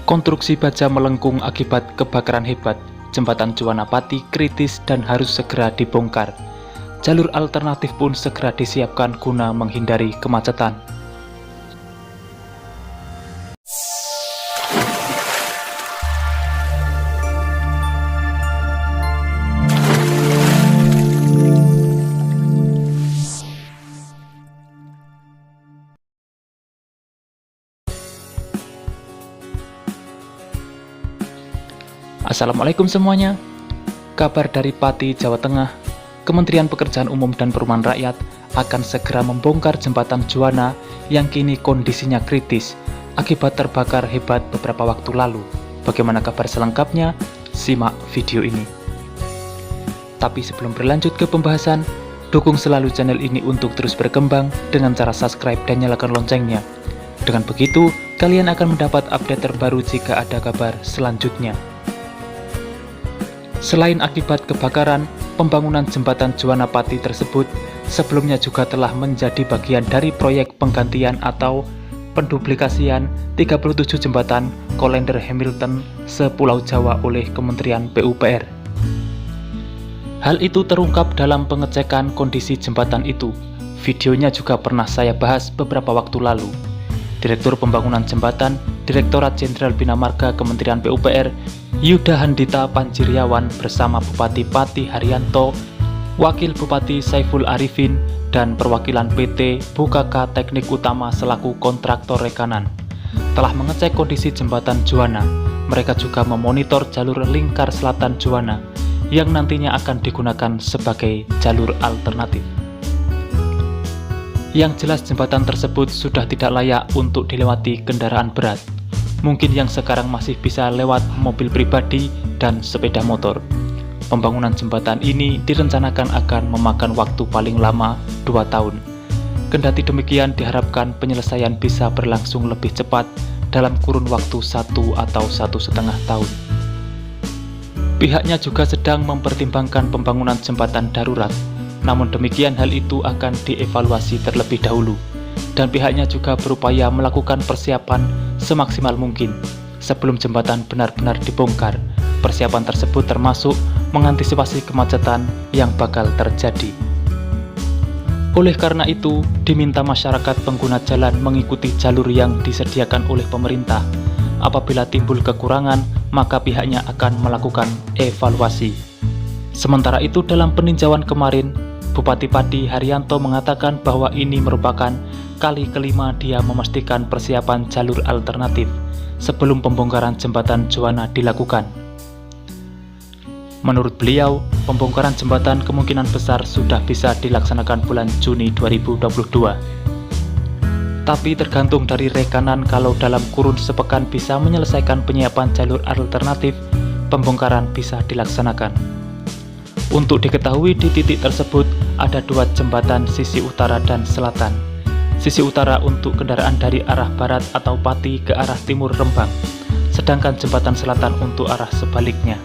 Konstruksi baja melengkung akibat kebakaran hebat. Jembatan Juwana Pati kritis dan harus segera dibongkar. Jalur alternatif pun segera disiapkan guna menghindari kemacetan. Assalamualaikum semuanya. Kabar dari Pati, Jawa Tengah. Kementerian Pekerjaan Umum dan Perumahan Rakyat akan segera membongkar jembatan Juwana yang kini kondisinya kritis akibat terbakar hebat beberapa waktu lalu. Bagaimana kabar selengkapnya? Simak video ini. Tapi sebelum berlanjut ke pembahasan, dukung selalu channel ini untuk terus berkembang dengan cara subscribe dan nyalakan loncengnya. Dengan begitu, kalian akan mendapat update terbaru jika ada kabar selanjutnya. Selain akibat kebakaran, pembangunan jembatan Juwana Pati tersebut sebelumnya juga telah menjadi bagian dari proyek penggantian atau penduplikasian 37 jembatan Kolender Hamilton se-Pulau Jawa oleh Kementerian PUPR. Hal itu terungkap dalam pengecekan kondisi jembatan itu. Videonya juga pernah saya bahas beberapa waktu lalu. Direktur Pembangunan Jembatan, Direktorat Jenderal Bina Marga Kementerian PUPR, Yuda Handita Panjiryawan bersama Bupati Pati Haryanto, Wakil Bupati Saiful Arifin, dan perwakilan PT Bukaka Teknik Utama selaku kontraktor rekanan telah mengecek kondisi jembatan Juwana. Mereka juga memonitor jalur lingkar selatan Juwana yang nantinya akan digunakan sebagai jalur alternatif. Yang jelas jembatan tersebut sudah tidak layak untuk dilewati kendaraan berat. Mungkin yang sekarang masih bisa lewat mobil pribadi dan sepeda motor. Pembangunan jembatan ini direncanakan akan memakan waktu paling lama 2 tahun. Kendati demikian, diharapkan penyelesaian bisa berlangsung lebih cepat dalam kurun waktu 1 atau 1,5 tahun. Pihaknya juga sedang mempertimbangkan pembangunan jembatan darurat. Namun demikian, hal itu akan dievaluasi terlebih dahulu, dan pihaknya juga berupaya melakukan persiapan semaksimal mungkin sebelum jembatan benar-benar dibongkar. Persiapan tersebut termasuk mengantisipasi kemacetan yang bakal terjadi. Oleh karena itu, diminta masyarakat pengguna jalan mengikuti jalur yang disediakan oleh pemerintah. Apabila timbul kekurangan, maka pihaknya akan melakukan evaluasi. Sementara itu, dalam peninjauan kemarin, Bupati Pati Haryanto mengatakan bahwa ini merupakan kali kelima dia memastikan persiapan jalur alternatif sebelum pembongkaran jembatan Juwana dilakukan. Menurut beliau, pembongkaran jembatan kemungkinan besar sudah bisa dilaksanakan bulan Juni 2022. Tapi tergantung dari rekanan, kalau dalam kurun sepekan bisa menyelesaikan penyiapan jalur alternatif, pembongkaran bisa dilaksanakan. Untuk diketahui, di titik tersebut ada 2 jembatan sisi utara dan selatan. Sisi utara untuk kendaraan dari arah barat atau Pati ke arah timur Rembang, sedangkan jembatan selatan untuk arah sebaliknya.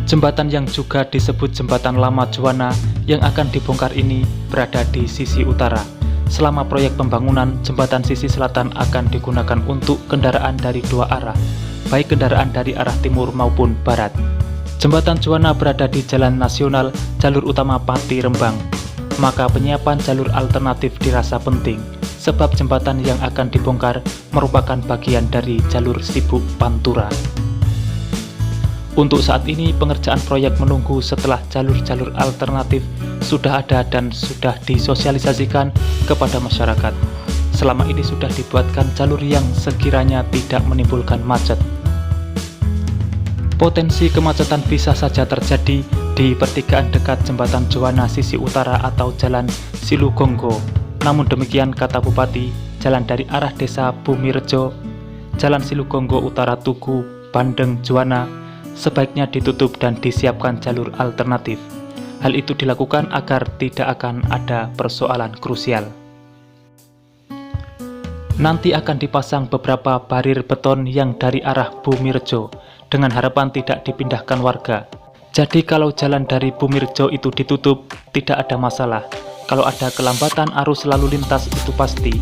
Jembatan yang juga disebut jembatan lama Juwana yang akan dibongkar ini berada di sisi utara. Selama proyek pembangunan, jembatan sisi selatan akan digunakan untuk kendaraan dari 2 arah, baik kendaraan dari arah timur maupun barat. Jembatan Juwana berada di Jalan Nasional, jalur utama Pati Rembang. Maka penyiapan jalur alternatif dirasa penting, sebab jembatan yang akan dibongkar merupakan bagian dari jalur Sibuk Pantura. Untuk saat ini, pengerjaan proyek menunggu setelah jalur-jalur alternatif sudah ada dan sudah disosialisasikan kepada masyarakat. Selama ini sudah dibuatkan jalur yang sekiranya tidak menimbulkan macet. Potensi kemacetan bisa saja terjadi di pertigaan dekat jembatan Juwana sisi utara atau Jalan Silugonggo. Namun demikian, kata Bupati, jalan dari arah desa Bumirejo, Jalan Silugonggo Utara Tugu, Bandeng, Juwana sebaiknya ditutup dan disiapkan jalur alternatif. Hal itu dilakukan agar tidak akan ada persoalan krusial. Nanti akan dipasang beberapa barir beton yang dari arah Bumirejo dengan harapan tidak dipindahkan warga. Jadi kalau jalan dari Bumirejo itu ditutup, tidak ada masalah. Kalau ada kelambatan arus lalu lintas itu pasti.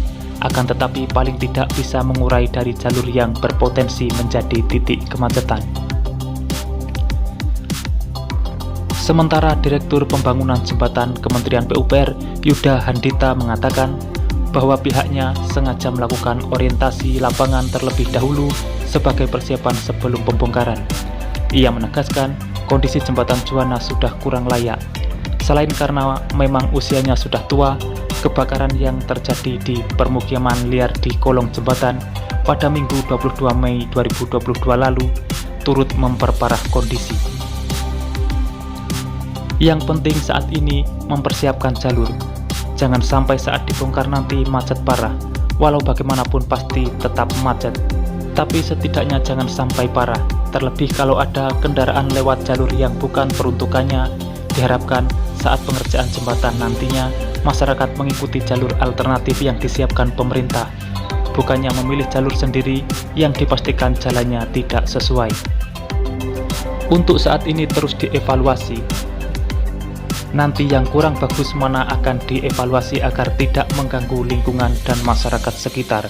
akan tetapi paling tidak bisa mengurai dari jalur yang berpotensi menjadi titik kemacetan. Sementara Direktur Pembangunan Jembatan Kementerian PUPR Yuda Handita mengatakan bahwa pihaknya sengaja melakukan orientasi lapangan terlebih dahulu sebagai persiapan sebelum pembongkaran. Ia menegaskan kondisi jembatan Juwana sudah kurang layak. Selain karena memang usianya sudah tua, kebakaran yang terjadi di permukiman liar di kolong jembatan pada Minggu 22 Mei 2022 lalu turut memperparah kondisi. Yang penting saat ini mempersiapkan jalur. Jangan sampai saat dibongkar nanti macet parah. Walau bagaimanapun pasti tetap macet. Tapi setidaknya jangan sampai parah. Terlebih kalau ada kendaraan lewat jalur yang bukan peruntukannya. Diharapkan saat pengerjaan jembatan nantinya, masyarakat mengikuti jalur alternatif yang disiapkan pemerintah, bukannya memilih jalur sendiri yang dipastikan jalannya tidak sesuai. Untuk saat ini terus dievaluasi. Nanti yang kurang bagus mana akan dievaluasi agar tidak mengganggu lingkungan dan masyarakat sekitar.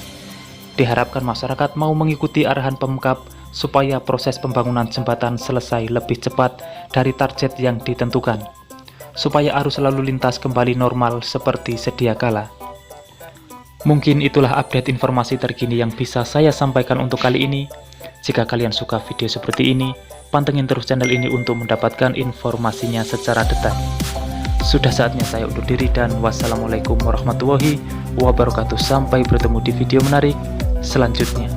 Diharapkan masyarakat mau mengikuti arahan Pemkab supaya proses pembangunan jembatan selesai lebih cepat dari target yang ditentukan, supaya arus lalu lintas kembali normal seperti sedia kala. Mungkin itulah update informasi terkini yang bisa saya sampaikan untuk kali ini. Jika kalian suka video seperti ini, pantengin terus channel ini untuk mendapatkan informasinya secara detail. Sudah saatnya saya undur diri dan wassalamualaikum warahmatullahi wabarakatuh. Sampai bertemu di video menarik selanjutnya.